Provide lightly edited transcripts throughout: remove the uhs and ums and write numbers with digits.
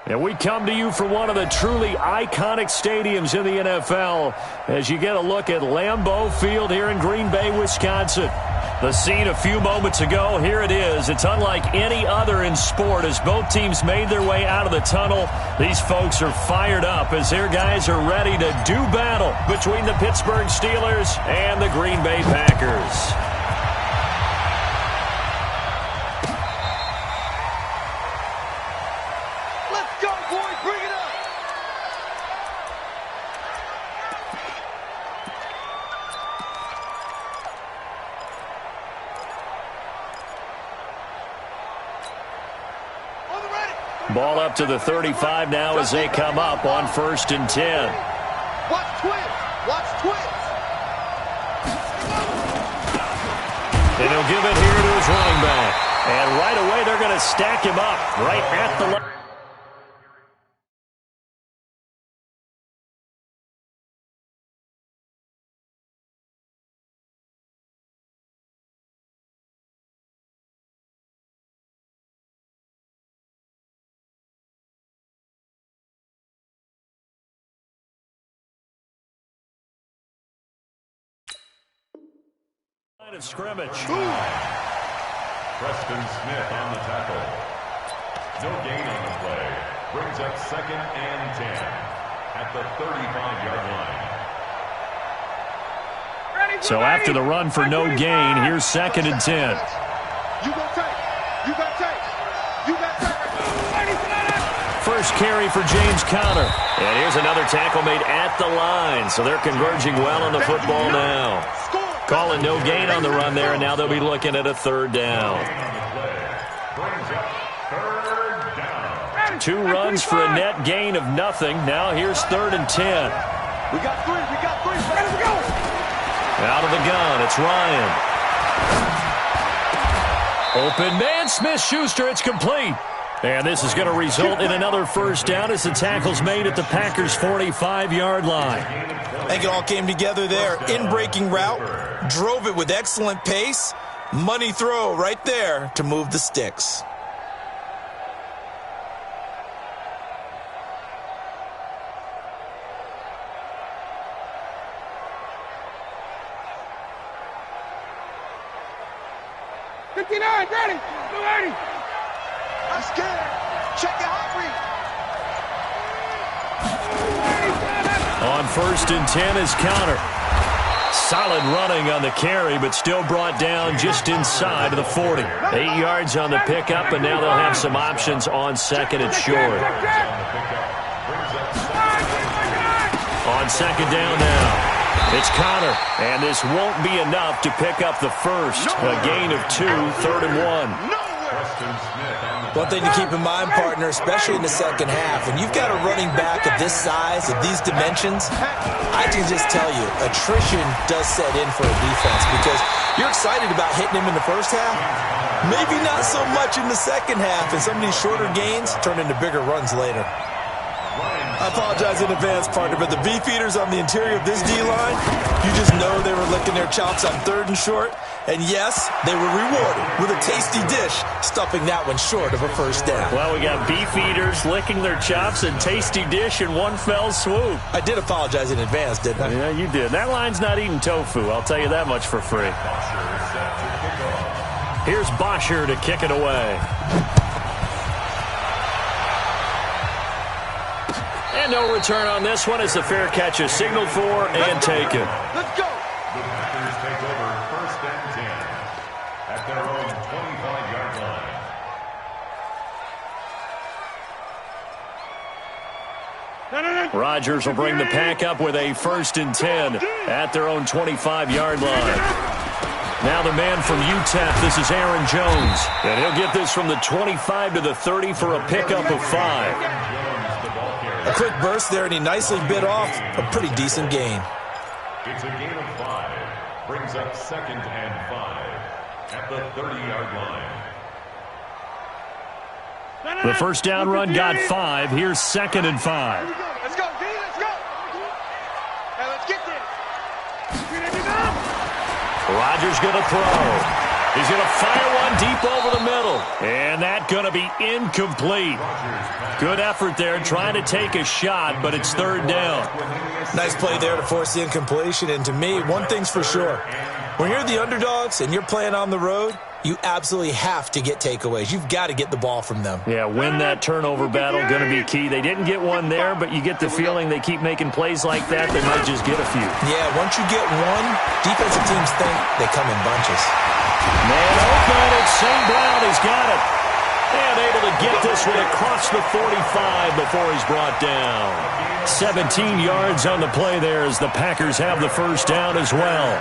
And we come to you from one of the truly iconic stadiums in the NFL as you get a look at Lambeau Field here in Green Bay, Wisconsin. The scene a few moments ago, here it is. It's unlike any other in sport as both teams made their way out of the tunnel. These folks are fired up as their guys are ready to do battle between the Pittsburgh Steelers and the Green Bay Packers. Ball up to the 35 now as they come up on 1st and 10. Watch twins. Watch twins. And he'll give it here to his running back. And right away they're going to stack him up right at the line. Of scrimmage. Preston Smith on the tackle. No gain on the play. Brings up 2nd and 10 at the 35-yard line. So after the run for no gain, here's 2nd and 10. You got take. You got take. You got take. First carry for James Conner. And here's another tackle made at the line. So they're converging well on the football now. Calling no gain on the run there, and now they'll be looking at a 3rd down. 2 runs for a net gain of nothing. Now here's 3rd and 10. We got 3. We got 3. Let's go. Out of the gun, it's Ryan. Open man, Smith-Schuster, it's complete. And this is going to result in another 1st down as the tackle's made at the Packers' 45-yard line. I think it all came together there. In-breaking route, drove it with excellent pace. Money throw right there to move the sticks. Ready. 280. I'm scared. Check your heart rate. On 1st and 10 is Conner. Solid running on the carry, but still brought down just inside of the 40. 8 yards on the pickup, and now they'll have some options on 2nd and short. On 2nd down now. It's Conner, and this won't be enough to pick up the first. A gain of 2, 3rd and 1. One thing to keep in mind, partner, especially in the second half, when you've got a running back of this size, of these dimensions, I can just tell you, attrition does set in for a defense because you're excited about hitting him in the first half, maybe not so much in the second half, and some of these shorter gains turn into bigger runs later. I apologize in advance, partner, but the beefeaters on the interior of this D-line, you just know they were licking their chops on 3rd and short. And yes, they were rewarded with a tasty dish, stuffing that one short of a 1st down. Well, we got beefeaters licking their chops and tasty dish in one fell swoop. I did apologize in advance, didn't I? Yeah, you did. That line's not eating tofu, I'll tell you that much for free. Here's Bosher to kick it away. And no return on this one as the fair catch is signaled for and taken. Let's go. The Packers take over 1st and 10 at their own 25-yard line. Rodgers will bring the pack up with a 1st and 10 at their own 25-yard line. Now the man from UTEP, this is Aaron Jones. And he'll get this from the 25 to the 30 for a pickup of 5. A quick burst there, and he nicely bit off a pretty decent gain. It's a gain of 5. Brings up 2nd and 5 at the 30-yard line. The 1st down run got 5. Here's 2nd and 5. Let's go, D. Let's go. Hey, let's get this. Rodgers going to throw. He's going to fire one deep over the middle. And that's going to be incomplete. Good effort there trying to take a shot, but it's third down. Nice play there to force the incompletion. And to me, one thing's for sure. When you're the underdogs and you're playing on the road, you absolutely have to get takeaways. You've got to get the ball from them. Yeah, win that turnover battle, going to be key. They didn't get one there, but you get the feeling they keep making plays like that, they might just get a few. Yeah, once you get one, defensive teams think they come in bunches. Man open, it's St. Brown. He's got it. And able to get this one across the 45 before he's brought down. 17 yards on the play there as the Packers have the first down as well.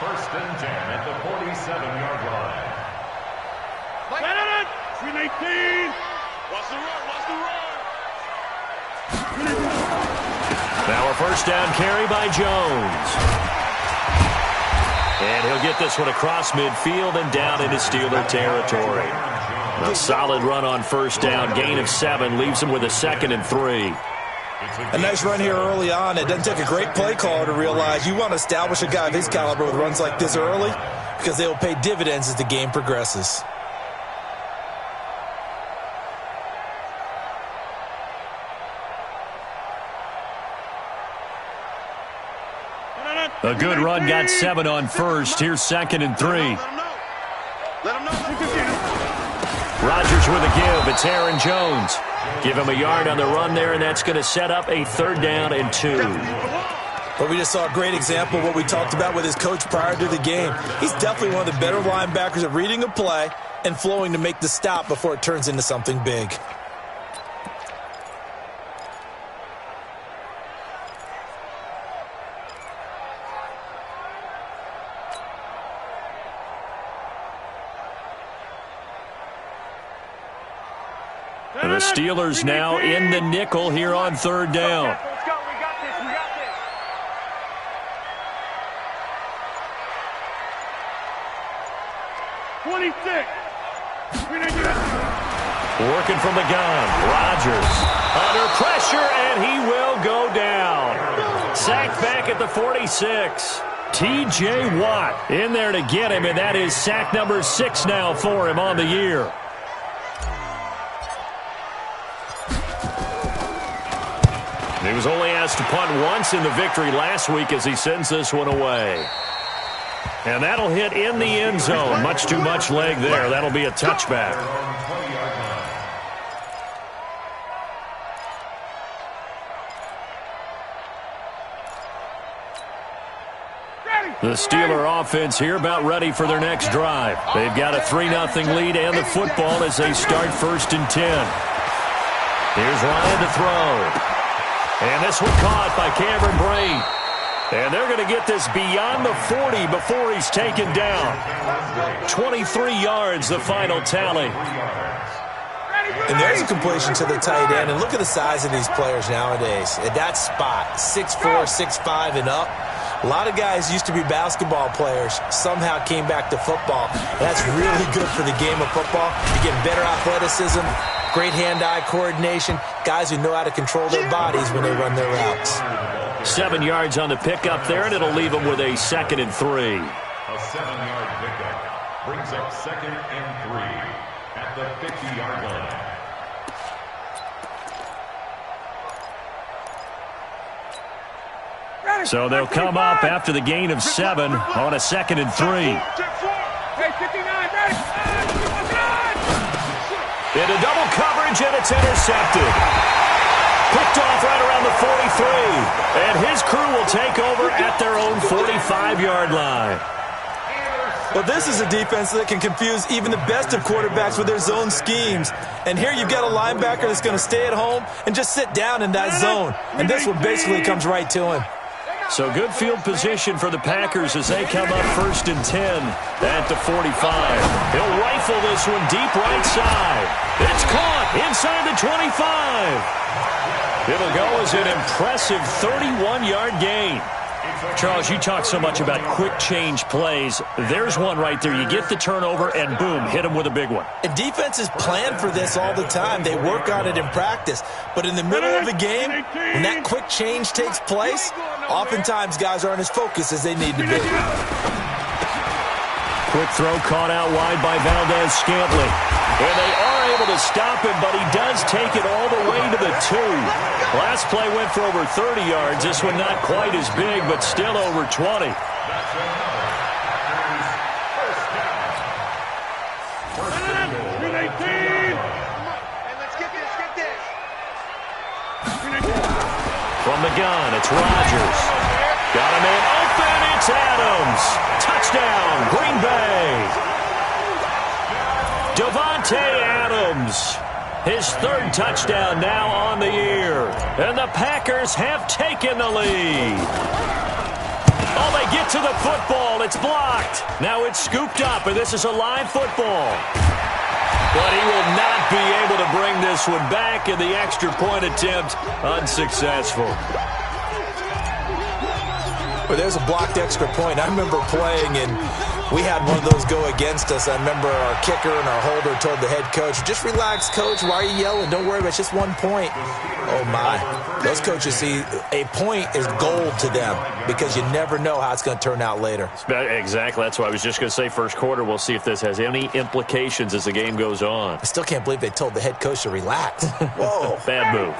First and 10 at the 47-yard line. Let it! 319! Watch the run, watch the run! Now a first down carry by Jones. And he'll get this one across midfield and down into Steeler territory. A solid run on first down. Gain of 7 leaves him with a 2nd and 3. A nice run here early on. It doesn't take a great play caller to realize you want to establish a guy of his caliber with runs like this early because they will pay dividends as the game progresses. A good run got 7 on first. Here's 2nd and 3. Let him know. Rodgers with a give. It's Aaron Jones. Give him a yard on the run there, and that's going to set up a 3rd down and 2. But we just saw a great example of what we talked about with his coach prior to the game. He's definitely one of the better linebackers at reading a play and flowing to make the stop before it turns into something big. And the Steelers now in the nickel here on 3rd down. Let's go, we got this, we got this. 26. Working from the gun. Rodgers under pressure, and he will go down. Sacked back at the 46. T.J. Watt in there to get him, and that is sack number 6 now for him on the year. He was only asked to punt once in the victory last week as he sends this one away. And that'll hit in the end zone. Much too much leg there. That'll be a touchback. The Steeler offense here about ready for their next drive. They've got a 3-0 lead and the football as they start 1st and 10. Here's Ryan to throw. And this one caught by Cameron Brate. And they're going to get this beyond the 40 before he's taken down. 23 yards, the final tally. And there's a completion to the tight end. And look at the size of these players nowadays. At that spot, 6'4", 6'5", and up. A lot of guys used to be basketball players, somehow came back to football. That's really good for the game of football. You get better athleticism, great hand-eye coordination, guys who know how to control their bodies when they run their routes. 7 yards on the pickup there, and it'll leave them with a 2nd and 3. A 7-yard pickup brings up 2nd and 3 at the 50-yard line. So they'll come up after the gain of 7 on a 2nd and 3. Into double coverage, and it's intercepted. Picked off right around the 43. And his crew will take over at their own 45-yard line. Well, this is a defense that can confuse even the best of quarterbacks with their zone schemes. And here you've got a linebacker that's going to stay at home and just sit down in that zone. And this one basically comes right to him. So good field position for the Packers as they come up 1st and 10 at the 45. He'll rifle this one deep right side. It's caught inside the 25. It'll go as an impressive 31-yard gain. Charles, you talk so much about quick change plays. There's one right there. You get the turnover, and boom, hit him with a big one. And defenses plan for this all the time. They work on it in practice. But in the middle of a game, when that quick change takes place, oftentimes guys aren't as focused as they need to be. quick throw caught out wide by Valdez-Scantling. And they are able to stop him, but he does take it all the way to the 2. Last play went for over 30 yards. This one not quite as big, but still over 20. From the gun, it's Rodgers. Got a man open, it's Adams. Touchdown, Green Bay. Davante Adams, his 3rd touchdown now on the year. And the Packers have taken the lead. Oh, they get to the football. It's blocked. Now it's scooped up, and this is a live football. But he will not be able to bring this one back, and the extra point attempt unsuccessful. Well, there's a blocked extra point. I remember playing, and we had one of those go against us. I remember our kicker and our holder told the head coach, just relax, coach. Why are you yelling? Don't worry about it. It's just 1 point. Oh, my. Those coaches see a point is gold to them because you never know how it's going to turn out later. Exactly. That's why I was just going to say first quarter. We'll see if this has any implications as the game goes on. I still can't believe they told the head coach to relax. Whoa. Bad move.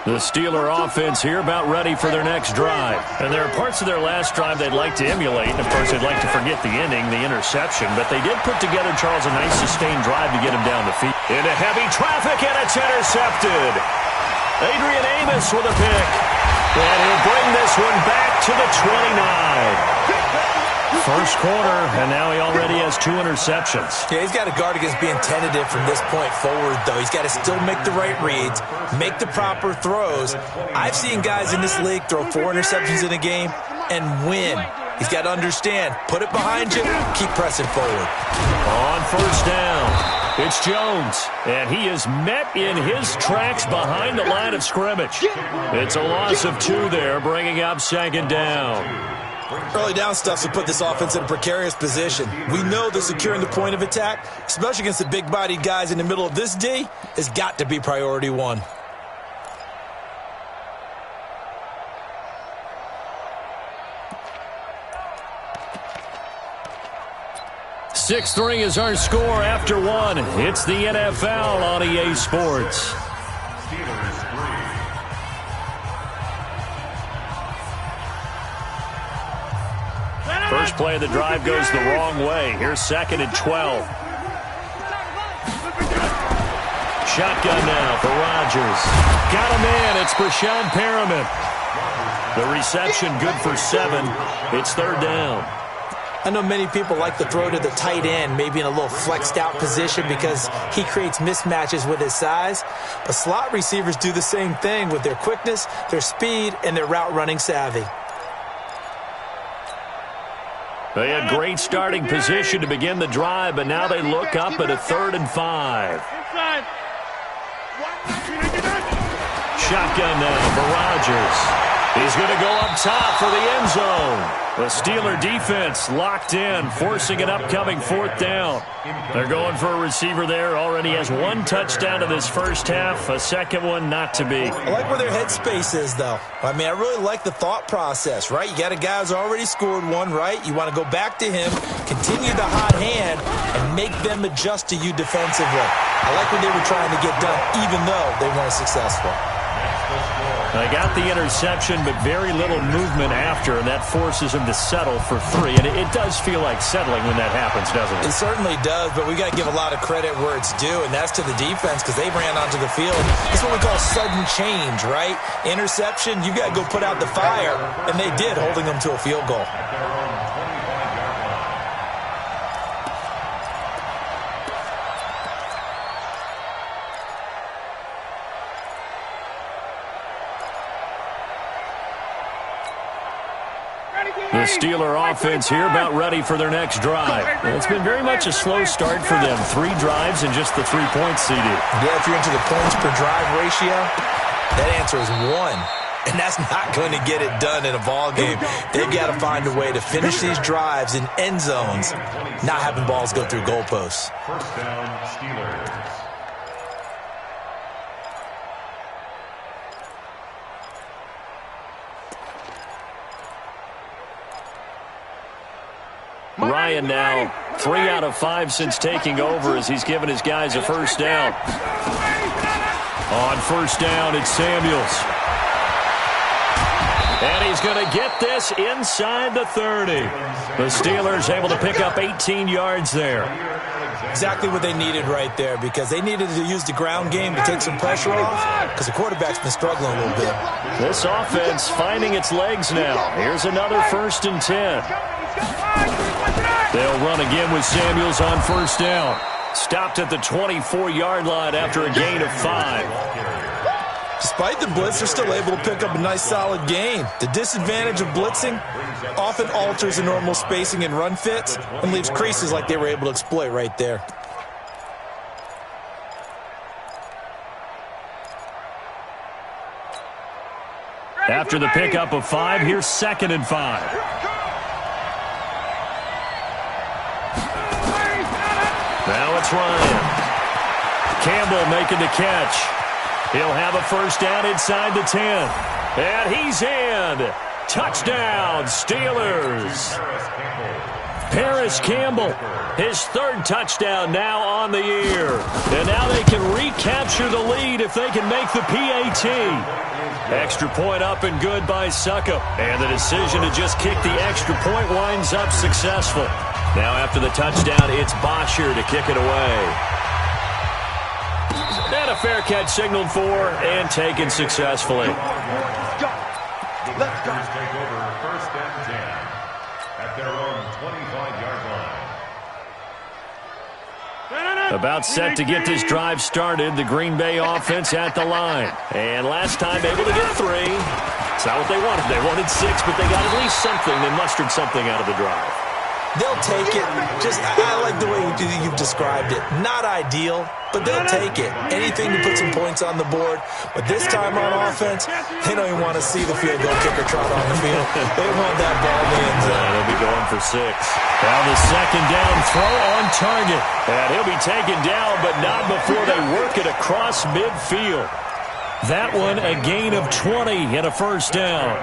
The Steeler offense here about ready for their next drive. And there are parts of their last drive they'd like to emulate. And, of course, they'd like to forget the ending, the interception. But they did put together, Charles, a nice sustained drive to get him down the field. Into heavy traffic, and it's intercepted. Adrian Amos with a pick. And he'll bring this one back to the 29. First quarter, and now he already has 2 interceptions. Yeah, he's got to guard against being tentative from this point forward, though. He's got to still make the right reads, make the proper throws. I've seen guys in this league throw 4 interceptions in a game and win. He's got to understand, put it behind you, keep pressing forward. On first down, it's Jones, and he is met in his tracks behind the line of scrimmage. It's a loss of 2 there, bringing up 2nd down. Early down stuff to put this offense in a precarious position. We know that securing the point of attack, especially against the big-bodied guys in the middle of this D, has got to be priority 1. .6-3 is our score after 1. It's the NFL on EA Sports. First play of the drive goes the wrong way. Here's 2nd and 12. Shotgun now for Rodgers. Got him in. It's Brashad Perriman. The reception good for 7. It's 3rd down. I know many people like to throw to the tight end, maybe in a little flexed out position because he creates mismatches with his size. But slot receivers do the same thing with their quickness, their speed, and their route running savvy. They had great starting position to begin the drive, but now they look up at a 3rd and 5. Shotgun now for Rodgers. He's going to go up top for the end zone. The Steeler defense locked in, forcing an upcoming 4th down. They're going for a receiver there. Already has 1 touchdown in this first half, a second one not to be. I like where their headspace is, though. I mean, I really like the thought process, right? You got a guy who's already scored 1, right? You want to go back to him, continue the hot hand, and make them adjust to you defensively. I like what they were trying to get done, even though they weren't successful. They got the interception, but very little movement after, and that forces him to settle for 3. And it does feel like settling when that happens, doesn't it? It certainly does, but we got to give a lot of credit where it's due, and that's to the defense because they ran onto the field. It's what we call sudden change, right? Interception, you got to go put out the fire, and they did, holding them to a field goal. The Steeler offense here about ready for their next drive. It's been very much a slow start for them. 3 drives and just the 3 points, CD. Yeah, if you're into the points per drive ratio, that answer is 1. And that's not going to get it done in a ball game. They've got to find a way to finish these drives in end zones, not having balls go through goalposts. First down, Steelers. Ryan now 3 out of 5 since taking over as he's given his guys a first down. On first down, it's Samuels. And he's going to get this inside the 30. The Steelers able to pick up 18 yards there. Exactly what they needed right there, because they needed to use the ground game to take some pressure off, because the quarterback's been struggling a little bit. This offense finding its legs now. Here's another 1st and 10. They'll run again with Samuels on first down. Stopped at the 24-yard line after a gain of 5. Despite the blitz, they're still able to pick up a nice solid gain. The disadvantage of blitzing often alters the normal spacing and run fits and leaves creases like they were able to exploit right there. After the pickup of 5, here's 2nd and 5. Now it's Ryan. Campbell making the catch. He'll have a first down inside the 10. And he's in. Touchdown, Steelers. Paris Campbell, his 3rd touchdown now on the year. And now they can recapture the lead if they can make the PAT. Extra point up and good by Suckup. And the decision to just kick the extra point winds up successful. Now after the touchdown, it's Bosher to kick it away. And a fair catch signaled for and taken successfully. Let's go. Take over 1st and 10 at their own 25-yard line. About set to get this drive started. The Green Bay offense at the line. And last time able to get 3. It's not what they wanted. They wanted 6, but they got at least something. They mustered something out of the drive. They'll take it. I like the way you've described it. Not ideal, but they'll take it. Anything to put some points on the board. But this time on offense, they don't even want to see the field goal kicker trot on the field. They want that ball in the end zone. They'll be going for 6. Now the 2nd down throw on target. And he'll be taken down, but not before they work it across midfield. That one a gain of 20 and a first down.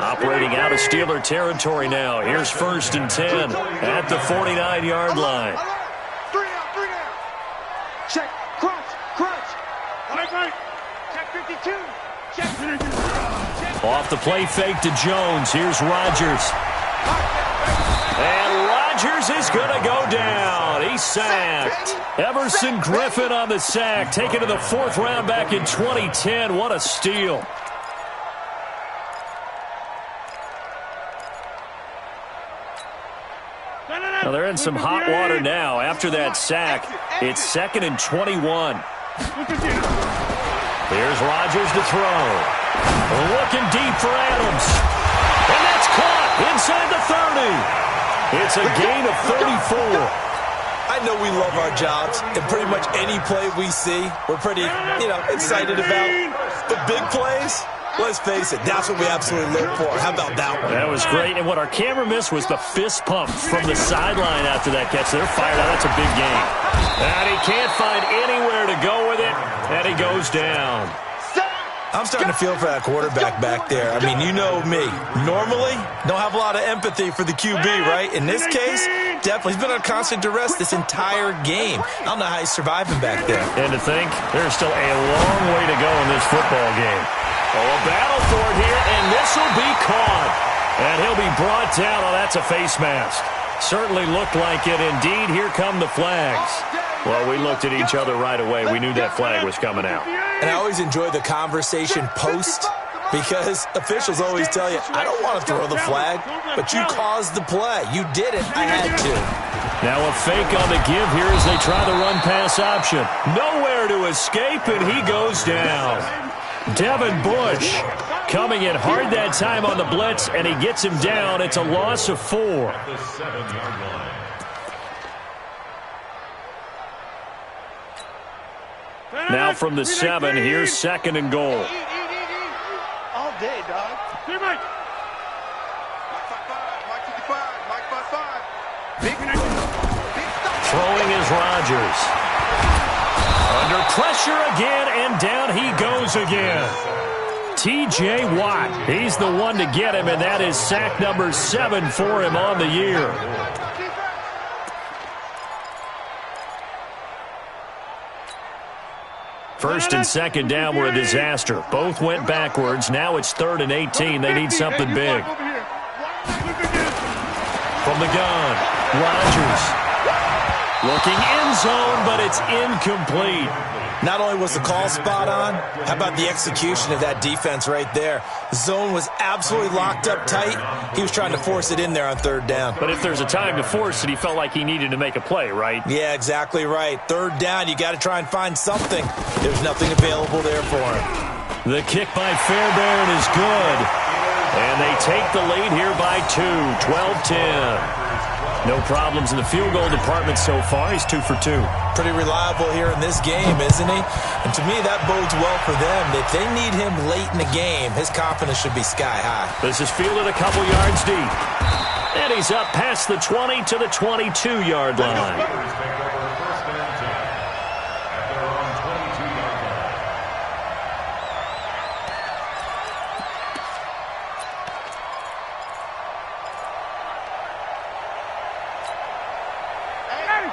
Operating out of Steeler territory now. Here's 1st and 10 at the 49-yard line. 3 down. Check, crunch. Check 52. Check. Off the play fake to Jones. Here's Rodgers. And Rodgers is going to go down. He's sacked. Everson Griffin on the sack. Taken to the 4th round back in 2010. What a steal. Well, they're in some hot water now. After that sack, it's 2nd and 21. Here's Rodgers to throw. Looking deep for Adams. And that's caught inside the 30. It's a gain of 34. I know we love our jobs, and pretty much any play we see, we're pretty, excited about. But big plays, let's face it, that's what we absolutely live for. How about that one? That was great, and what our camera missed was the fist pump from the sideline after that catch. They're fired out. That's a big game. And he can't find anywhere to go with it, and he goes down. I'm starting to feel for that quarterback back there. I mean, you know me. Normally, don't have a lot of empathy for the QB, right? In this case, definitely. He's been under constant duress this entire game. I don't know how he's surviving back there. And to think, there's still a long way to go in this football game. Oh, a battle for it here, and this will be caught. And he'll be brought down. Oh, that's a face mask. Certainly looked like it. Indeed, here come the flags. Well, we looked at each other right away. We knew that flag was coming out. And I always enjoy the conversation post, because officials always tell you, I don't want to throw the flag, but you caused the play. You did it. I had to. Now a fake on the give here as they try the run-pass option. Nowhere to escape, and he goes down. Devin Bush coming in hard that time on the blitz, and he gets him down. It's a loss of 4. At the 7-yard line. Now from the 7, here's 2nd and goal. All day, dog. Mike 55, Mike 55. Throwing is Rodgers. Under pressure again, and down he goes again. T.J. Watt. He's the one to get him, and that is sack number 7 for him on the year. First and second down were a disaster. Both went backwards. Now it's 3rd and 18. They need something big. From the gun, Rodgers. Looking end zone, but it's incomplete. Not only was the call spot on, how about the execution of that defense right there? The zone was absolutely locked up tight. He was trying to force it in there on 3rd down. But if there's a time to force it, he felt like he needed to make a play, right? Yeah, exactly right. 3rd down, you got to try and find something. There's nothing available there for him. The kick by Fairbairn is good. And they take the lead here by 2, 12-10. No problems in the field goal department so far. He's 2 for 2. Pretty reliable here in this game, isn't he? And to me, that bodes well for them. If they need him late in the game, his confidence should be sky high. This is fielded a couple yards deep. And he's up past the 20 to the 22-yard line.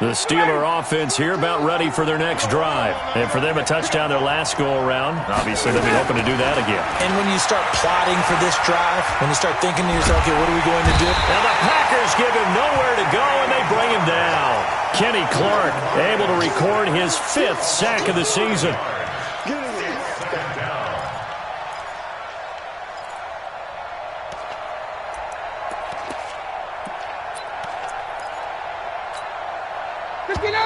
The Steeler offense here about ready for their next drive. And for them, a touchdown their last go-around. Obviously, they'll be hoping to do that again. And when you start plotting for this drive, when you start thinking to yourself, okay, what are we going to do? And the Packers give him nowhere to go, and they bring him down. Kenny Clark able to record his 5th sack of the season.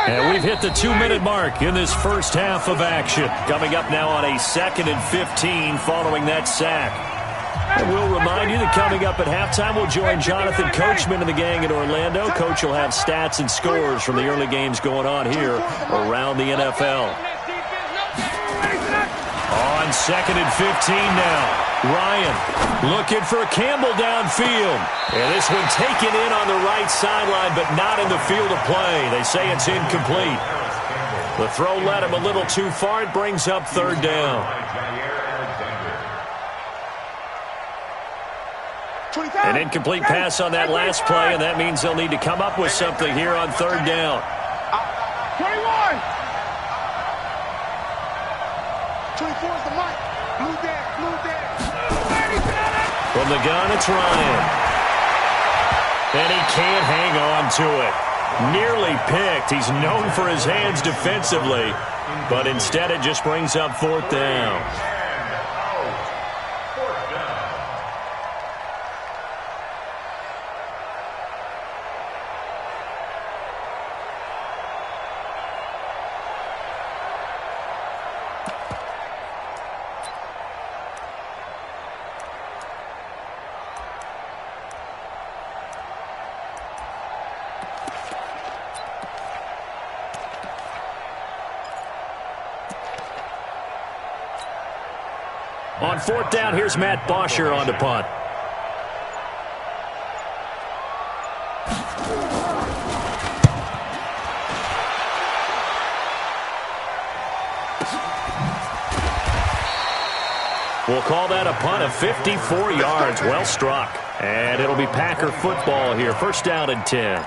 And we've hit the 2-minute mark in this first half of action. Coming up now on a 2nd and 15 following that sack. And we'll remind you that coming up at halftime, we'll join Jonathan Coachman and the gang in Orlando. Coach will have stats and scores from the early games going on here around the NFL. On 2nd and 15 now. Ryan looking for Campbell downfield. And this one taken in on the right sideline, but not in the field of play. They say it's incomplete. The throw led him a little too far. It brings up 3rd down. An incomplete pass on that last play, and that means they'll need to come up with something here on 3rd down. 21. 24 is the mic. Blue dead. From the gun, it's Ryan. And he can't hang on to it. Nearly picked. He's known for his hands defensively, but instead it just brings up 4th down. On 4th down, here's Matt Bosher on the punt. We'll call that a punt of 54 yards. Well struck. And it'll be Packer football here. 1st down and 10.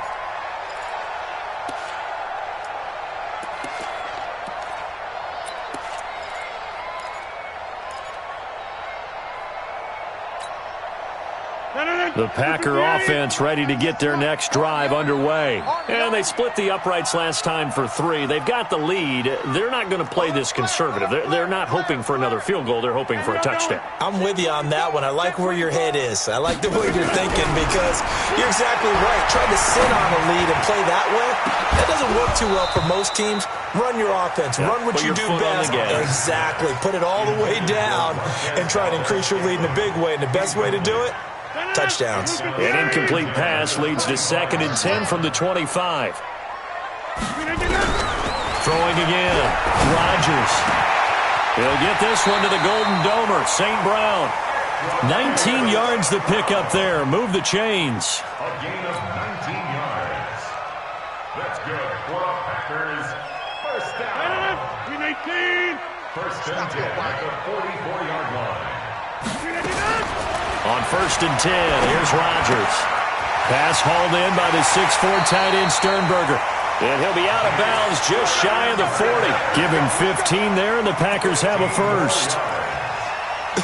The Packer offense ready to get their next drive underway. And they split the uprights last time for 3. They've got the lead. They're not going to play this conservative. They're not hoping for another field goal. They're hoping for a touchdown. I'm with you on that one. I like where your head is. I like the way you're thinking because you're exactly right. Trying to sit on a lead and play that way, that doesn't work too well for most teams. Run your offense. Run what you do best. Exactly. Put it all the way down and try to increase your lead in a big way. And the best way to do it, touchdowns. An incomplete pass leads to 2nd and 10 from the 25. Throwing again. Rodgers. He'll get this one to the Golden Domer, St. Brown. 19 yards the pick up there. Move the chains. A gain of 19 yards. That's good for the Packers. 1st down. 18. 1st and 10 at the 44-yard line. On 1st and 10, here's Rodgers. Pass hauled in by the 6'4" tight end Sternberger. And he'll be out of bounds just shy of the 40. Give him 15 there, and the Packers have a first.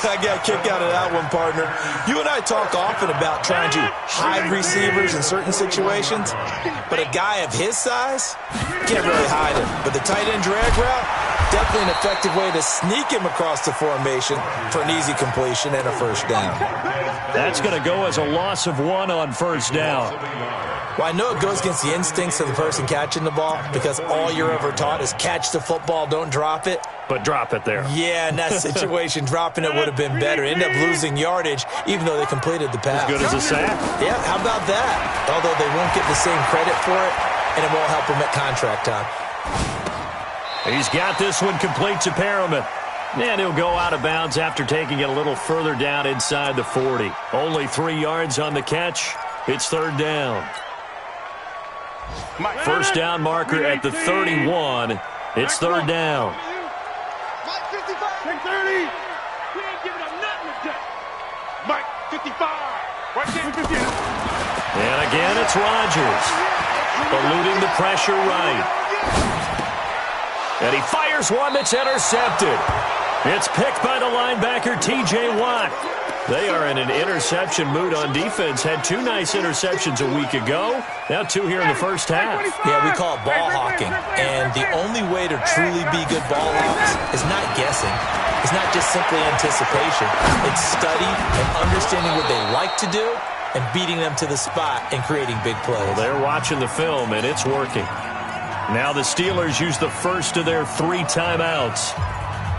I got a kick out of that one, partner. You and I talk often about trying to hide receivers in certain situations, but a guy of his size can't really hide him. But the tight end drag route, definitely an effective way to sneak him across the formation for an easy completion and a first down. That's going to go as a loss of 1 on first down. Well, I know it goes against the instincts of the person catching the ball because all you're ever taught is catch the football, don't drop it. But drop it there. Yeah, in that situation, dropping it would have been better. End up losing yardage, even though they completed the pass. As good as a sack. Yeah, how about that? Although they won't get the same credit for it, and it won't help them at contract time. He's got this one complete to Perriman. And he'll go out of bounds after taking it a little further down inside the 40. Only 3 yards on the catch. It's 3rd down. First down marker at the 31. It's 3rd down. Mike 30. We ain't giving up nothing today. Mike 55. Right there. And again, it's Rodgers. Eluding the pressure right. And he fires one that's intercepted. It's picked by the linebacker, T.J. Watt. They are in an interception mood on defense. Had 2 nice interceptions a week ago. Now 2 here in the first half. Yeah, we call it ball hawking. And the only way to truly be good ball hawks is not guessing. It's not just simply anticipation. It's study and understanding what they like to do and beating them to the spot and creating big plays. Well, they're watching the film, and it's working. Now the Steelers use the first of their 3 timeouts,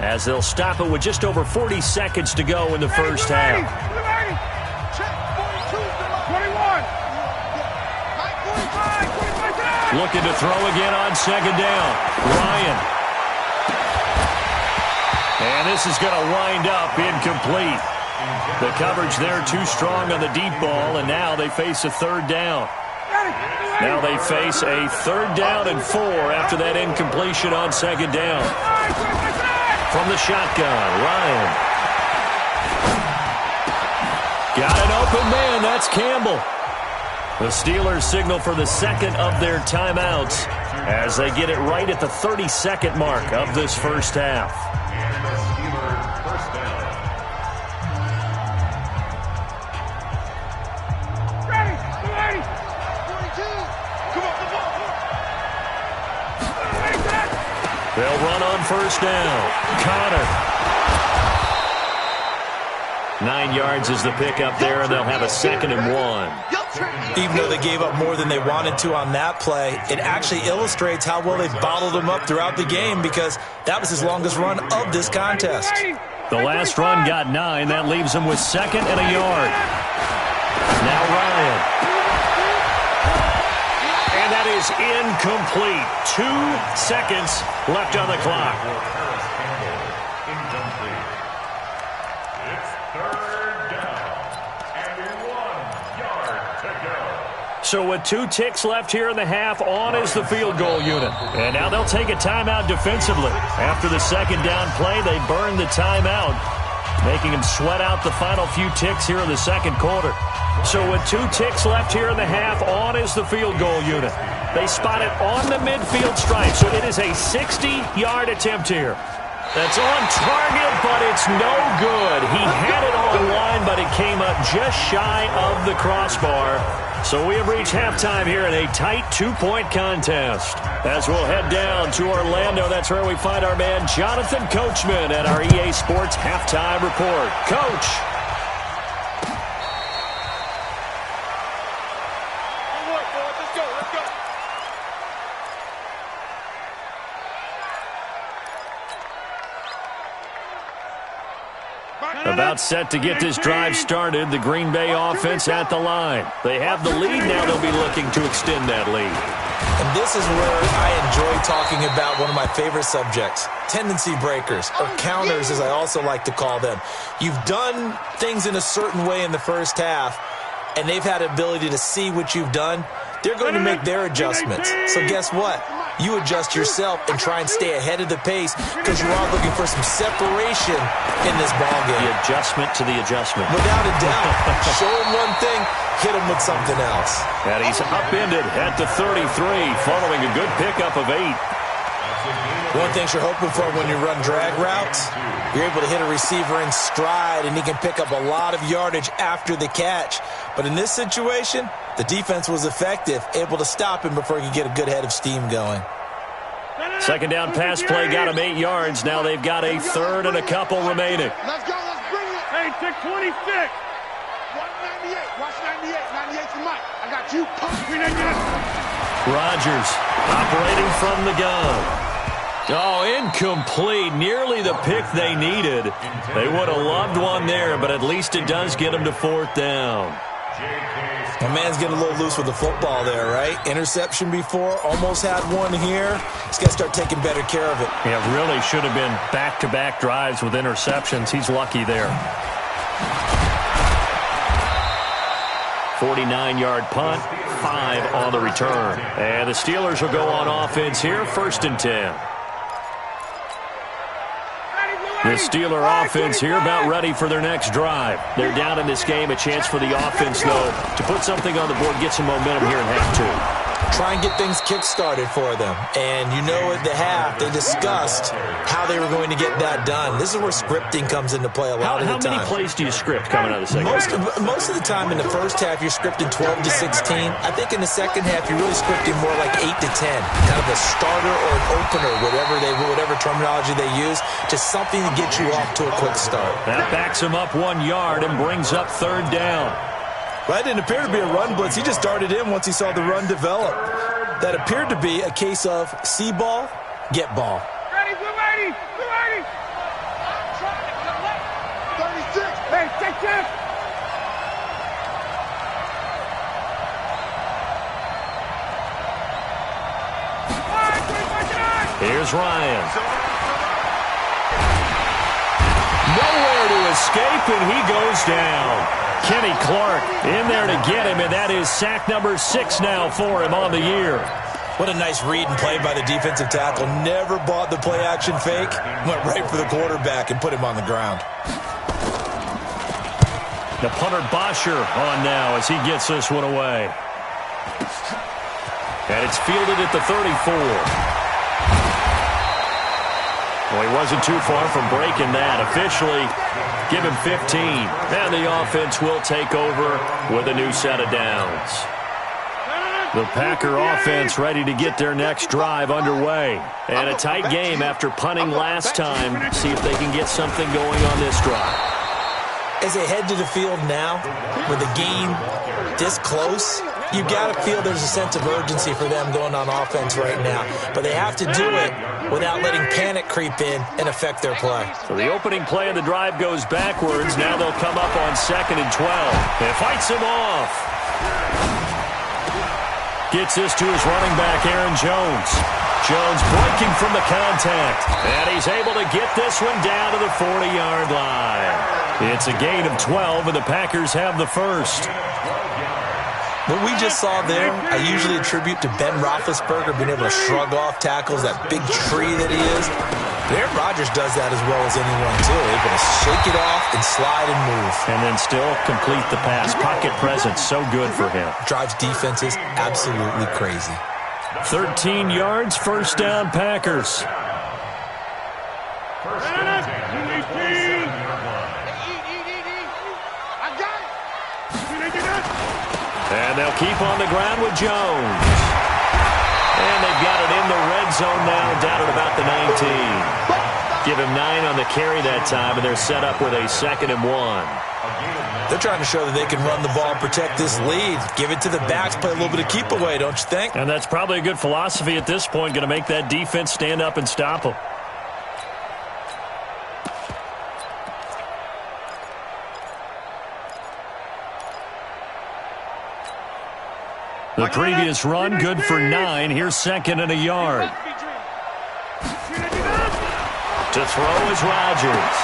as they'll stop it with just over 40 seconds to go in the first half. Looking to throw again on 2nd down. Ryan. And this is going to wind up incomplete. The coverage there too strong on the deep ball, and now they face a 3rd down. Now they face a 3rd down and 4 after that incompletion on 2nd down. From the shotgun, Ryan. Got an open man, that's Campbell. The Steelers signal for the 2nd of their timeouts as they get it right at the 32nd mark of this first half. They'll run on first down. Connor. 9 yards is the pickup there, and they'll have a 2nd and 1. Even though they gave up more than they wanted to on that play, it actually illustrates how well they've bottled them up throughout the game because that was his longest run of this contest. The last run got 9. That leaves them with 2nd and a yard. Now Ryan. And that is incomplete. 2 seconds left on the clock. It's 3rd down and 1 yard to go. So with 2 ticks left here in the half, on is the field goal unit. And now they'll take a timeout defensively. After the 2nd down play, they burn the timeout, making them sweat out the final few ticks here in the 2nd quarter. So with 2 ticks left here in the half, on is the field goal unit. They spot it on the midfield stripe, so it is a 60-yard attempt here. That's on target, but it's no good. He had it on line, but it came up just shy of the crossbar. So we have reached halftime here in a tight 2-point contest. As we'll head down to Orlando, that's where we find our man Jonathan Coachman at our EA Sports Halftime Report. Coach. About set to get this drive started, the Green Bay offense at the line. They have the lead now. They'll be looking to extend that lead. And this is where I enjoy talking about one of my favorite subjects, tendency breakers, or counters as I also like to call them. You've done things in a certain way in the first half, and they've had the ability to see what you've done. They're going to make their adjustments. So guess what? you adjust yourself and try and stay ahead of the pace because you are looking for some separation in this ballgame. The adjustment to the adjustment. Without a doubt. Show him one thing, hit him with something else. And he's upended at the 33 following a good pickup of 8. One thing you're hoping for when you run drag routes, you're able to hit a receiver in stride, and he can pick up a lot of yardage after the catch. But in this situation, the defense was effective, able to stop him before he could get a good head of steam going. Second down pass play got him 8 yards. Now they've got a third and a couple remaining. Let's go. Let's bring it. Hey, 626. Watch 98. Watch 98. 98's the mic. I got you. Rodgers operating from the gun. Oh, incomplete. Nearly the pick they needed. They would have loved one there, but at least it does get them to 4th down. My man's getting a little loose with the football there, right? Interception before, almost had one here. He's got to start taking better care of it. Yeah, really should have been back-to-back drives with interceptions. He's lucky there. 49-yard punt, 5 on the return. And the Steelers will go on offense here, 1st and 10. The Steeler offense here about ready for their next drive. They're down in this game. A chance for the offense, though, to put something on the board, get some momentum here in half 2. Try and get things kick-started for them. And you know at the half, they discussed how they were going to get that done. This is where scripting comes into play a lot of the time. How many plays do you script coming out of the second half? Most of the time in the first half, you're scripting 12 to 16. I think in the second half, you're really scripting more like 8 to 10. Kind of a starter or an opener, whatever terminology they use, just something to get you off to a quick start. That backs him up 1 yard and brings up 3rd down. That didn't appear to be a run blitz. He just darted in once he saw the run develop. That appeared to be a case of see ball, get ball. Ready, blue 80, blue 80. 36. Hey, check. Here's Ryan. Nowhere to escape, and he goes down. Kenny Clark in there to get him, and that is sack number 6 now for him on the year. What a nice read and play by the defensive tackle. Never bought the play-action fake. Went right for the quarterback and put him on the ground. The punter Bosher on now as he gets this one away. And it's fielded at the 34. Well, he wasn't too far from breaking that. Officially, give him 15. And the offense will take over with a new set of downs. The Packer offense ready to get their next drive underway. And a tight game after punting last time. See if they can get something going on this drive. As they head to the field now, with the game this close, you got to feel there's a sense of urgency for them going on offense right now. But they have to do it without letting panic creep in and affect their play. So the opening play of the drive goes backwards. Now they'll come up on 2nd and 12. And fights him off. Gets this to his running back, Aaron Jones. Jones breaking from the contact. And he's able to get this one down to the 40-yard line. It's a gain of 12, and the Packers have the first. What we just saw there, I usually attribute to Ben Roethlisberger being able to shrug off tackles, that big tree that he is. But Aaron Rodgers does that as well as anyone, too. Able to shake it off and slide and move. And then still complete the pass. Pocket presence, so good for him. Drives defenses absolutely crazy. 13 yards, 1st down, Packers. And they'll keep on the ground with Jones. And they've got it in the red zone now, down at about the 19. Give him 9 on the carry that time, and they're set up with a 2nd and 1. They're trying to show that they can run the ball and protect this lead. Give it to the backs, play a little bit of keep away, don't you think? And that's probably a good philosophy at this point, going to make that defense stand up and stop them. The previous run, good for 9. Here's 2nd and a yard. To throw is Rodgers.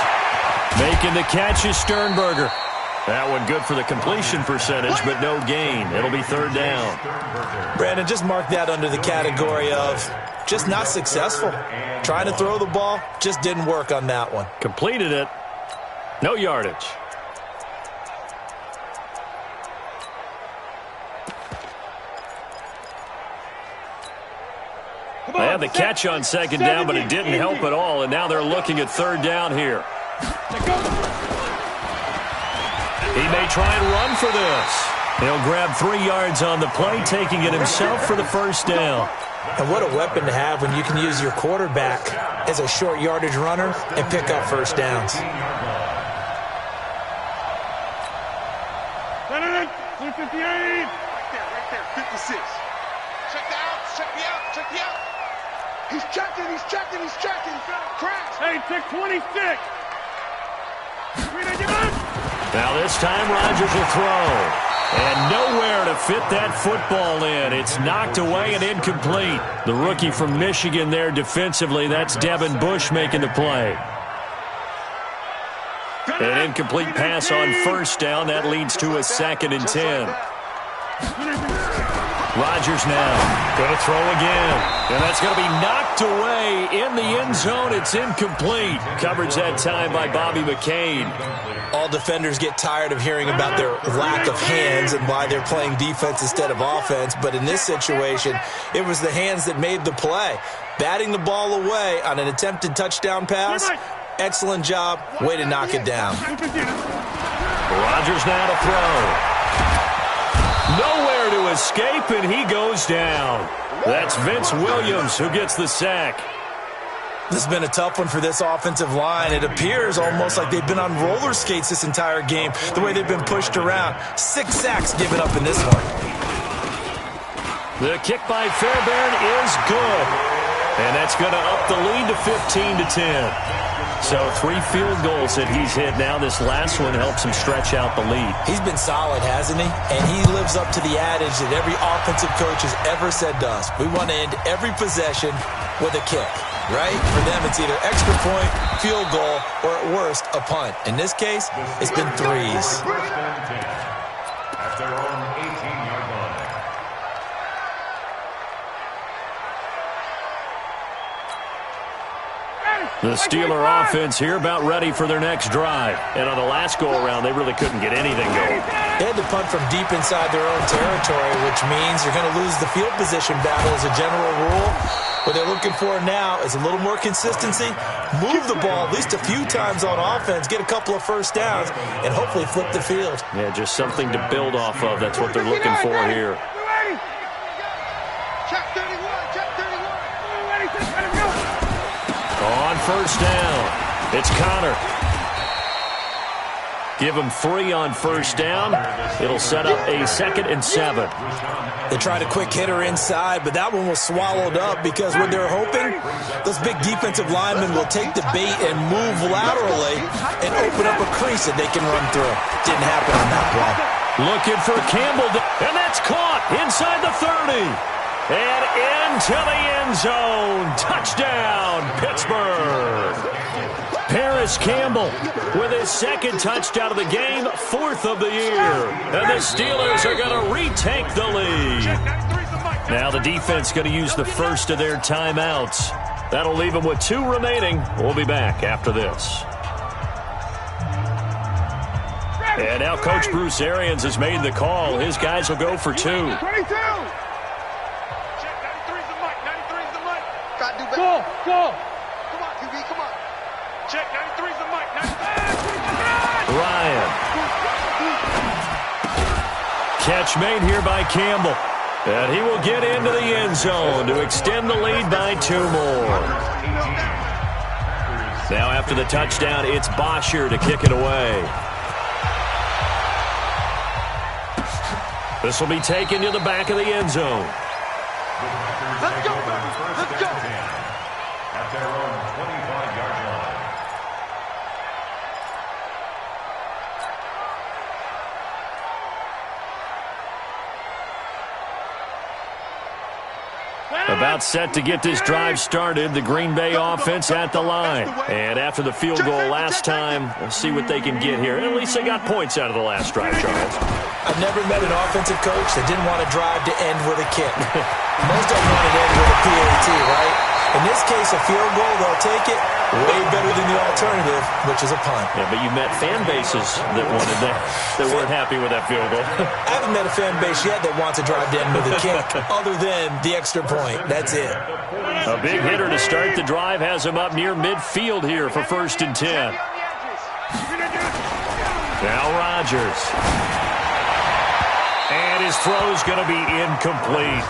Making the catch is Sternberger. That one good for the completion percentage, but no gain. It'll be third down. Brandon, just mark that under the category of just not successful. Trying to throw the ball, just didn't work on that one. Completed it. No yardage. They had the catch on second down, but it didn't help at all, and now they're looking at third down here. He may try and run for this. He'll grab 3 yards on the play, taking it himself for the first down. And what a weapon to have when you can use your quarterback as a short yardage runner and pick up first downs. 58. Right there, 56. Check the out, check the out, check the out. He's checking. Crash. Hey, check 26. Now this time Rodgers will throw. And nowhere to fit that football in. It's knocked away and incomplete. The rookie from Michigan there defensively, that's Devin Bush making the play. An incomplete pass on first down. That leads to a 2nd and 10. Rodgers now going to throw again. And that's going to be knocked away in the end zone. It's incomplete. Coverage that time by Bobby McCain. All defenders get tired of hearing about their lack of hands and why they're playing defense instead of offense. But in this situation, it was the hands that made the play. Batting the ball away on an attempted touchdown pass. Excellent job. Way to knock it down. Rodgers now to throw. Nowhere to escape, and he goes down. That's Vince Williams who gets the sack. This has been a tough one for this offensive line. It appears almost like they've been on roller skates this entire game, the way they've been pushed around. 6 sacks given up in this one. The kick by Fairbairn is good. And that's going to up the lead to 15-10. So 3 field goals that he's hit now. This last one helps him stretch out the lead. He's been solid, hasn't he? And he lives up to the adage that every offensive coach has ever said to us. We want to end every possession with a kick, right? For them, it's either extra point, field goal, or at worst, a punt. In this case, it's been 3s. At their own 18-yard line. The Steeler offense here about ready for their next drive. And on the last go-around, they really couldn't get anything going. They had to punt from deep inside their own territory, which means you're going to lose the field position battle as a general rule. What they're looking for now is a little more consistency, move the ball at least a few times on offense, get a couple of first downs, and hopefully flip the field. Yeah, just something to build off of. That's what they're looking for here. Check 31, check 31. On first down, it's Connor. Give him 3 on first down. It'll set up a 2nd and 7. They tried a quick hitter inside, but that one was swallowed up because what they're hoping, those big defensive linemen will take the bait and move laterally and open up a crease that they can run through. Didn't happen on that play. Looking for Campbell, and that's caught inside the 30. And into the end zone. Touchdown, Pittsburgh. Paris Campbell with his 2nd touchdown of the game, 4th of the year. And the Steelers are going to retake the lead. Now the defense going to use the first of their timeouts. That'll leave them with 2 remaining. We'll be back after this. And now Coach Bruce Arians has made the call. His guys will go for 2. 22. Go. Come on, QB, come on. Check, 93's the mic. 93. Ryan. Catch made here by Campbell. And he will get into the end zone to extend the lead by 2 more. Now after the touchdown, it's Bosher to kick it away. This will be taken to the back of the end zone. Let's go, baby. Let's go. At their own 25-yard line. About set to get this drive started. The Green Bay offense at the line. And after the field goal last time, we'll see what they can get here. At least they got points out of the last drive, Charles. I've never met an offensive coach that didn't want to drive to end with a kick. Most of them want to end with a PAT, right? In this case, a field goal, they'll take it. Way better than the alternative, which is a punt. Yeah, but you met fan bases that wanted that weren't happy with that field goal. I haven't met a fan base yet that wants to drive to end with a kick, other than the extra point. That's it. A big hitter to start the drive has him up near midfield here for 1st and 10. Now Rodgers. And his throw's going to be incomplete.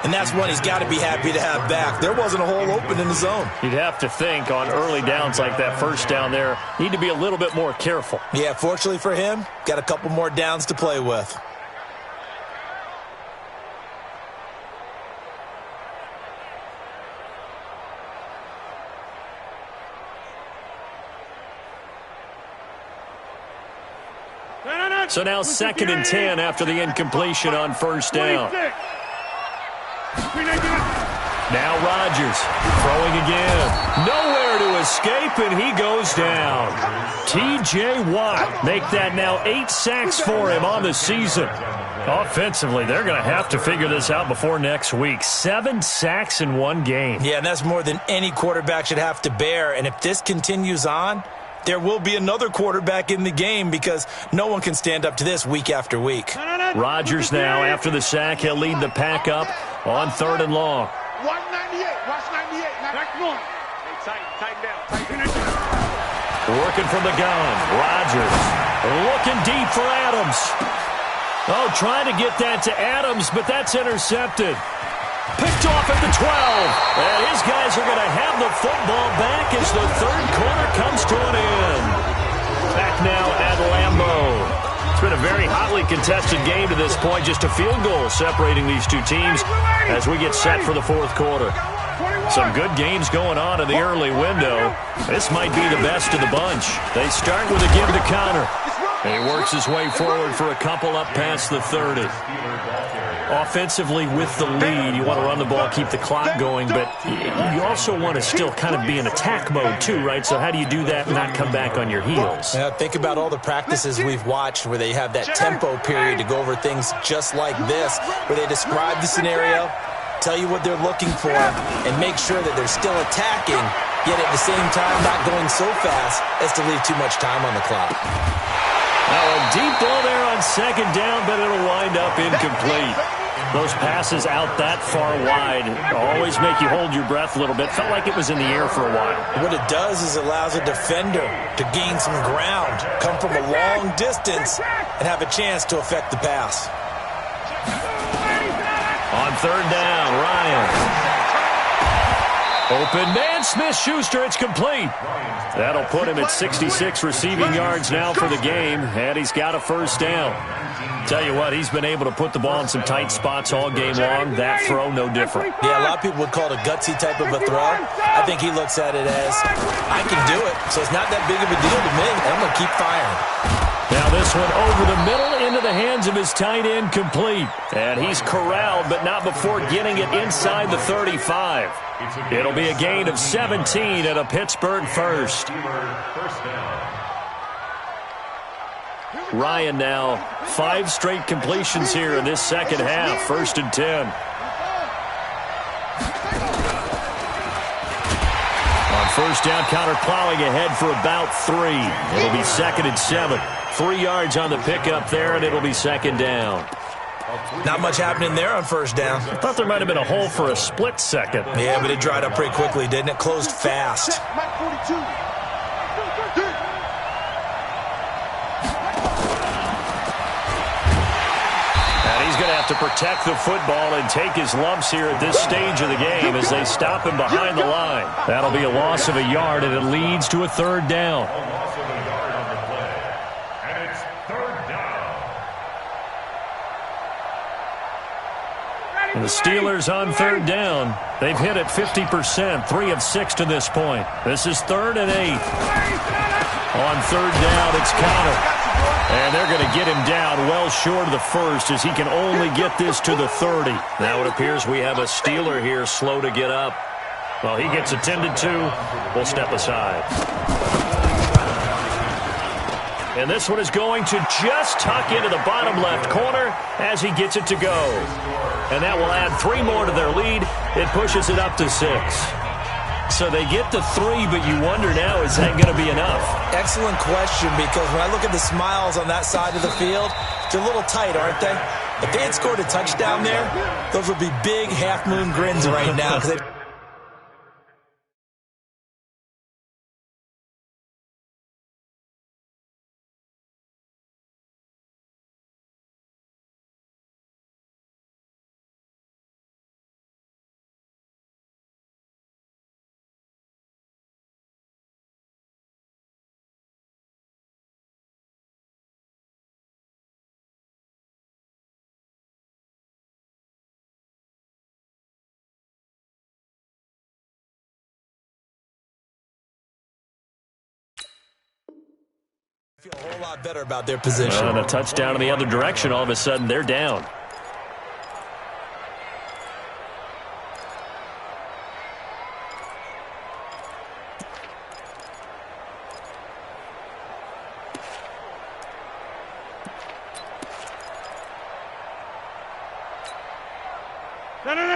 And that's one he's got to be happy to have back. There wasn't a hole open in the zone. You'd have to think on early downs like that first down there, need to be a little bit more careful. Yeah, fortunately for him, got a couple more downs to play with. So now 2nd and 10 after the incompletion on 1st down. Now Rodgers throwing again. Nowhere to escape, and he goes down. T.J. Watt make that now 8 sacks for him on the season. Offensively, they're going to have to figure this out before next week. 7 sacks in one game. Yeah, and that's more than any quarterback should have to bear. And if this continues on, there will be another quarterback in the game because no one can stand up to this week after week. Rodgers now, after the sack, he'll lead the pack up on 3rd and long. 198. Watch 98. Back one. Tighten down. Working from the gun. Rodgers looking deep for Adams. Oh, trying to get that to Adams, but that's intercepted. Picked off at the 12. And his guys are going to have the football back as the 3rd quarter comes to an end. Back now at Lambeau. It's been a very hotly contested game to this point. Just a field goal separating these two teams as we get set for the 4th quarter. Some good games going on in the early window. This might be the best of the bunch. They start with a give to Connor. And he works his way forward for a couple up past the 30. Offensively with the lead, you want to run the ball, keep the clock going, but you also want to still kind of be in attack mode too, right? So how do you do that and not come back on your heels? Yeah, think about all the practices we've watched where they have that tempo period to go over things just like this, where they describe the scenario, tell you what they're looking for, and make sure that they're still attacking, yet at the same time not going so fast as to leave too much time on the clock. Now a deep ball there on 2nd down, but it'll wind up incomplete. Those passes out that far wide always make you hold your breath a little bit. Felt like it was in the air for a while. What it does is it allows a defender to gain some ground, come from a long distance, and have a chance to affect the pass. On 3rd down, Ryan. Open man, Smith-Schuster, it's complete. That'll put him at 66 receiving yards now for the game, and he's got a 1st down. Tell you what, he's been able to put the ball in some tight spots all game long. That throw, no different. Yeah, a lot of people would call it a gutsy type of a throw. I think he looks at it as, I can do it, so it's not that big of a deal to me. I'm going to keep firing. Now this one over the middle into the hands of his tight end, complete. And he's corralled, but not before getting it inside the 35. It'll be a gain of 17 and a Pittsburgh first. Ryan now 5 straight completions here in this 2nd half. 1st and 10. On 1st down, Connor plowing ahead for about 3. It'll be 2nd and 7. 3 yards on the pickup there, and it'll be 2nd down. Not much happening there on 1st down. I thought there might have been a hole for a split second. Yeah, but it dried up pretty quickly, didn't it? Closed fast. And he's going to have to protect the football and take his lumps here at this stage of the game as they stop him behind the line. That'll be a loss of a yard, and it leads to a 3rd down. And the Steelers on 3rd down. They've hit it 50%, 3 of 6 to this point. This is 3rd and 8. On 3rd down, it's Connor. And they're going to get him down well short of the first as he can only get this to the 30. Now it appears we have a Steeler here slow to get up. Well, he gets attended to. We'll step aside. And this one is going to just tuck into the bottom left corner as he gets it to go. And that will add 3 more to their lead. It pushes it up to 6. So they get to 3, but you wonder now, is that going to be enough? Excellent question, because when I look at the smiles on that side of the field, they're a little tight, aren't they? If they had scored a touchdown there, those would be big half-moon grins right now. I feel a whole lot better about their position. And a touchdown in the other direction, all of a sudden they're down.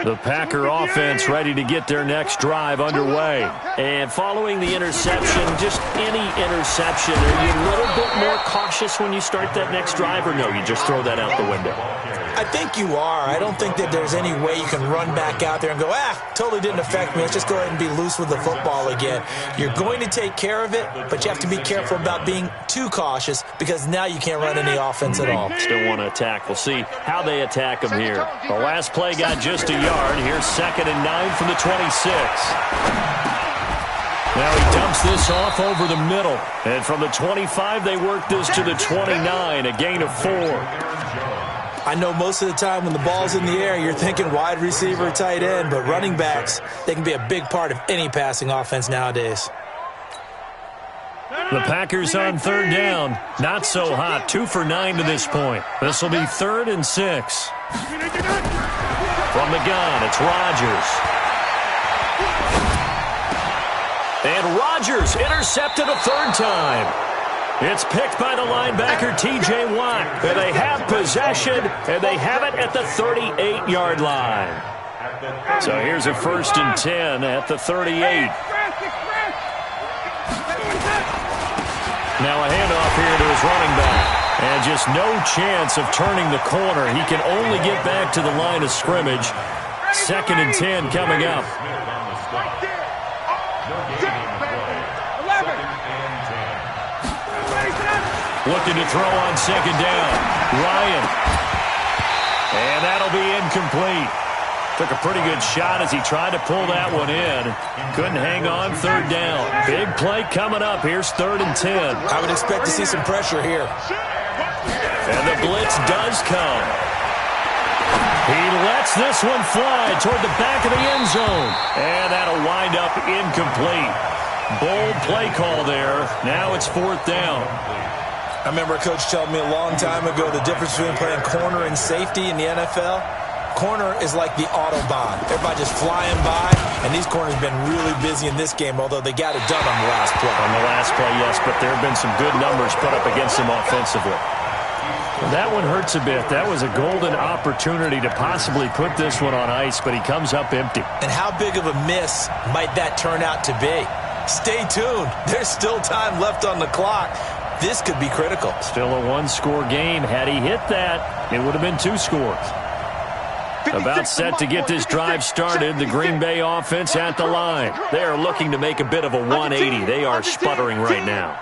The Packer offense ready to get their next drive underway. And following the interception, just any interception, are you a little bit more cautious when you start that next drive, or no, you just throw that out the window? I think you are. I don't think that there's any way you can run back out there and go, totally didn't affect me. Let's just go ahead and be loose with the football again. You're going to take care of it, but you have to be careful about being too cautious because now you can't run any offense at all. Still want to attack. We'll see how they attack them here. The last play got just a yard. Here's 2nd and 9 from the 26. Now he dumps this off over the middle. And from the 25, they work this to the 29, a gain of 4. I know most of the time when the ball's in the air, you're thinking wide receiver, tight end, but running backs, they can be a big part of any passing offense nowadays. The Packers on 3rd down. Not so hot. 2 for 9 to this point. This will be 3rd and 6. From the gun, it's Rodgers. And Rodgers intercepted a 3rd time. It's picked by the linebacker, T.J. Watt. And they have possession, and they have it at the 38-yard line. So here's a 1st and 10 at the 38. Now a handoff here to his running back. And just no chance of turning the corner. He can only get back to the line of scrimmage. 2nd and 10 coming up. Looking to throw on 2nd down. Ryan. And that'll be incomplete. Took a pretty good shot as he tried to pull that one in. Couldn't hang on 3rd down. Big play coming up. Here's 3rd and 10. I would expect to see some pressure here. And the blitz does come. He lets this one fly toward the back of the end zone. And that'll wind up incomplete. Bold play call there. Now it's 4th down. I remember a coach telling me a long time ago the difference between playing corner and safety in the NFL. Corner is like the Autobahn. Everybody just flying by, and these corners have been really busy in this game, although they got it done on the last play. On the last play, yes, but there have been some good numbers put up against them offensively. That one hurts a bit. That was a golden opportunity to possibly put this one on ice, but he comes up empty. And how big of a miss might that turn out to be? Stay tuned. There's still time left on the clock. This could be critical. Still a 1-score game. Had he hit that, it would have been 2 scores. About set to get this drive started. The Green Bay offense at the line. They are looking to make a bit of a 180. They are sputtering right now.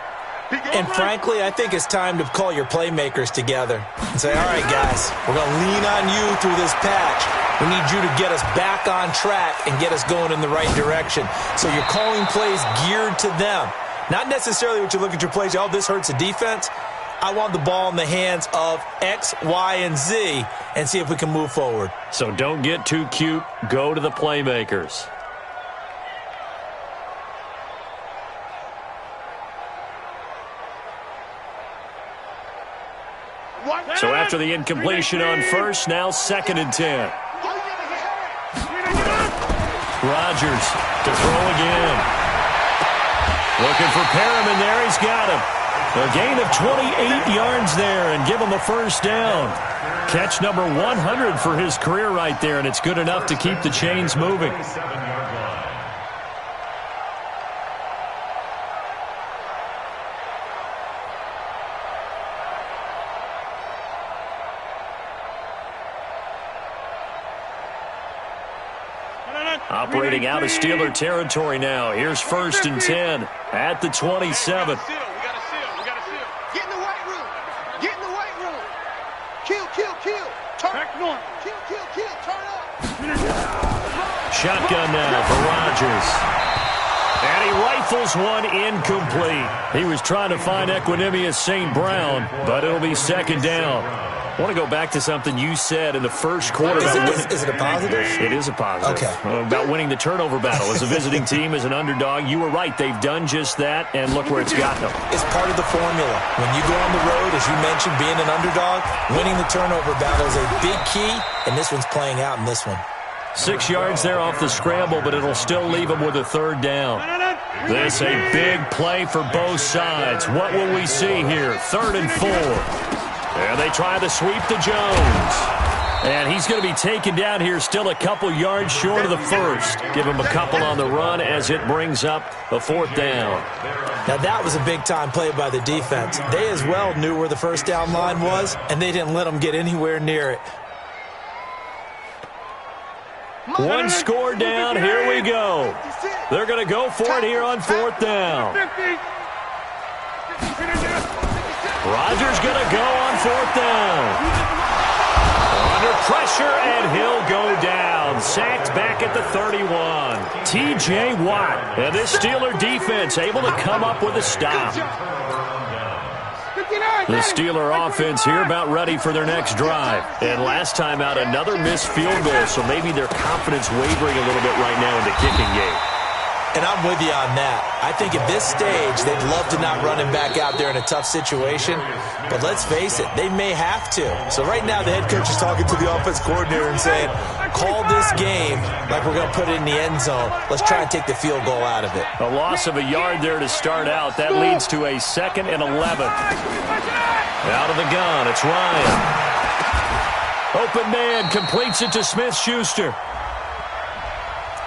And frankly, I think it's time to call your playmakers together and say, all right, guys, we're going to lean on you through this patch. We need you to get us back on track and get us going in the right direction. So you're calling plays geared to them. Not necessarily what you look at your plays, this hurts the defense. I want the ball in the hands of X, Y, and Z and see if we can move forward. So don't get too cute. Go to the playmakers. So after the incompletion on first, now 2nd and 10. Rodgers to throw again. Looking for Perriman there. He's got him. A gain of 28 yards there and give him a first down. Catch number 100 for his career right there, and it's good enough to keep the chains moving. Operating out of Steeler territory now. Here's 1st and 10 at the 27. Get in the white room. Get in the white room. Kill. Turn. Back north. Kill. Turn up. Shotgun now for Rodgers. And he rifles one incomplete. He was trying to find Equanimous St. Brown, but it'll be 2nd down. I want to go back to something you said in the first quarter. Is it a positive? It is a positive. Okay. About winning the turnover battle. As a visiting team, as an underdog, you were right. They've done just that, and look where it's gotten them. It's part of the formula. When you go on the road, as you mentioned, being an underdog, winning the turnover battle is a big key, and this one's playing out in this one. 6 yards there off the scramble, but it'll still leave them with a 3rd down. This a big play for both sides. What will we see here? 3rd and 4. And they try to sweep to Jones. And he's going to be taken down here, still a couple yards short of the first. Give him a couple on the run as it brings up a 4th down. Now that was a big-time play by the defense. They as well knew where the first down line was, and they didn't let them get anywhere near it. One score down. Here we go. They're going to go for it here on 4th down. Rodgers going to go on 4th down. Under pressure, and he'll go down. Sacked back at the 31. T.J. Watt. And this Steeler defense able to come up with a stop. The Steeler offense here about ready for their next drive. And last time out, another missed field goal, so maybe their confidence wavering a little bit right now in the kicking game. And I'm with you on that. I think at this stage, they'd love to not run him back out there in a tough situation. But let's face it, they may have to. So right now, the head coach is talking to the offense coordinator and saying, call this game like we're going to put it in the end zone. Let's try and take the field goal out of it. A loss of a yard there to start out. That leads to a 2nd and 11. Out of the gun, it's Ryan. Open man completes it to Smith-Schuster.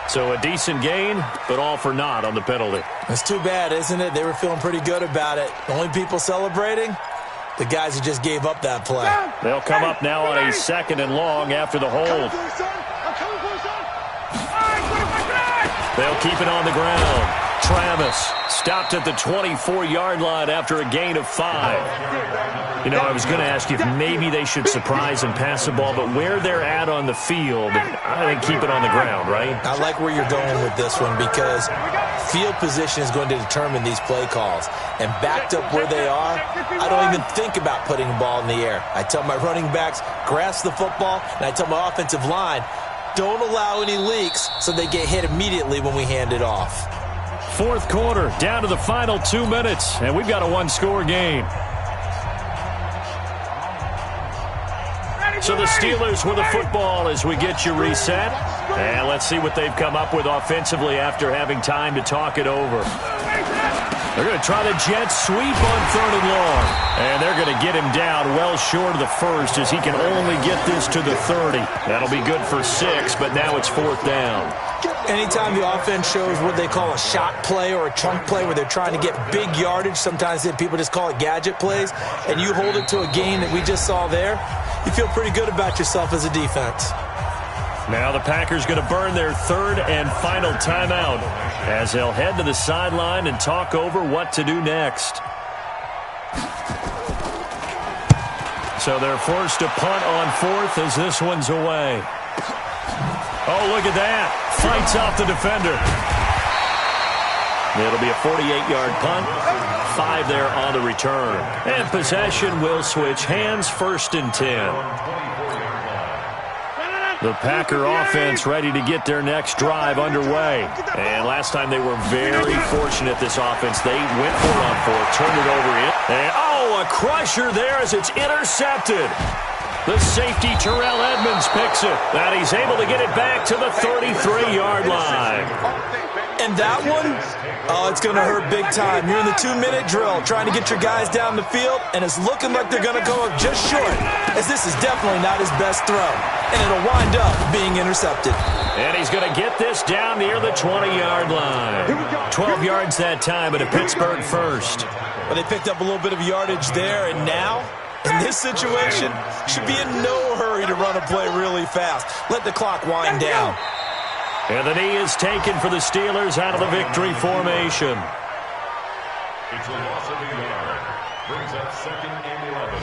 So a decent gain, but all for naught on the penalty. That's too bad, isn't it? They were feeling pretty good about it. The only people celebrating, the guys who just gave up that play. They'll come up now on a 2nd and long after the hold. They'll keep it on the ground. Travis stopped at the 24-yard line after a gain of 5. You know, I was going to ask you if maybe they should surprise and pass the ball, but where they're at on the field, I think keep it on the ground, right? I like where you're going with this one because field position is going to determine these play calls. And backed up where they are, I don't even think about putting the ball in the air. I tell my running backs, grasp the football, and I tell my offensive line, don't allow any leaks so they get hit immediately when we hand it off. 4th quarter, down to the final 2 minutes, and we've got a 1-score game. So the Steelers with the football as we get you reset. And let's see what they've come up with offensively after having time to talk it over. They're going to try the jet sweep on 3rd and long. And they're going to get him down well short of the first as he can only get this to the 30. That'll be good for 6, but now it's 4th down. Anytime the offense shows what they call a shot play or a chunk play where they're trying to get big yardage, sometimes people just call it gadget plays, and you hold it to a gain that we just saw there, you feel pretty good about yourself as a defense. Now the Packers going to burn their 3rd and final timeout as they'll head to the sideline and talk over what to do next. So they're forced to punt on 4th as this one's away. Oh, look at that. Fights off the defender. It'll be a 48-yard punt. 5 there on the return. And possession will switch hands. 1st and 10. The Packer offense ready to get their next drive underway. And last time they were very fortunate, this offense. They went for it on 4th, turned it over in. And, oh, a a crusher there as it's intercepted. The safety, Terrell Edmonds, picks it. And he's able to get it back to the 33-yard line. And that one, oh, it's going to hurt big time. You're in the 2-minute drill trying to get your guys down the field, and it's looking like they're going to go up just short, as this is definitely not his best throw. And it'll wind up being intercepted. And he's going to get this down near the 20-yard line. 12 yards that time, but a Pittsburgh first. Well, they picked up a little bit of yardage there, and now, in this situation, should be in no hurry to run a play really fast. Let the clock wind down. And the knee is taken for the Steelers out of the victory formation. It's a loss of a yard. Brings up 2nd and 11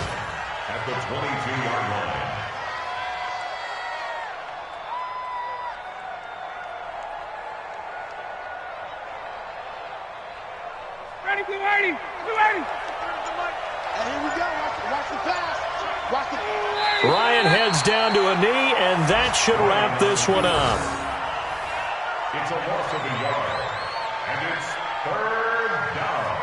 at the 22-yard line. Ready, 280, 280. And here we go. Watch the pass. Watch it. Ryan heads down to a knee, and that should wrap this one up. It's a loss of a yard, and it's 3rd down.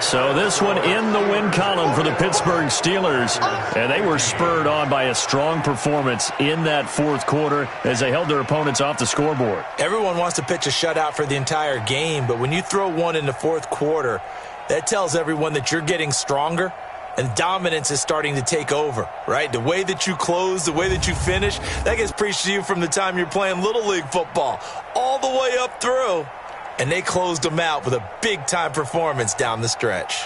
So this one in the win column for the Pittsburgh Steelers. And they were spurred on by a strong performance in that fourth quarter as they held their opponents off the scoreboard. Everyone wants to pitch a shutout for the entire game, but when you throw one in the fourth quarter, that tells everyone that you're getting stronger and dominance is starting to take over, right? The way that you close, the way that you finish, that gets preached to you from the time you're playing Little League football all the way up through. And they closed them out with a big-time performance down the stretch.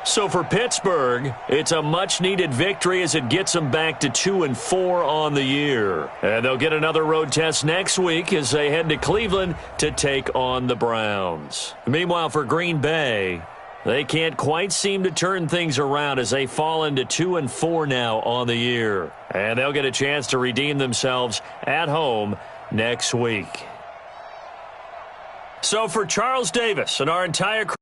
So for Pittsburgh, it's a much-needed victory as it gets them back to 2-4 on the year. And they'll get another road test next week as they head to Cleveland to take on the Browns. Meanwhile, for Green Bay, they can't quite seem to turn things around as they fall into 2-4 now on the year. And they'll get a chance to redeem themselves at home next week. So for Charles Davis and our entire crew,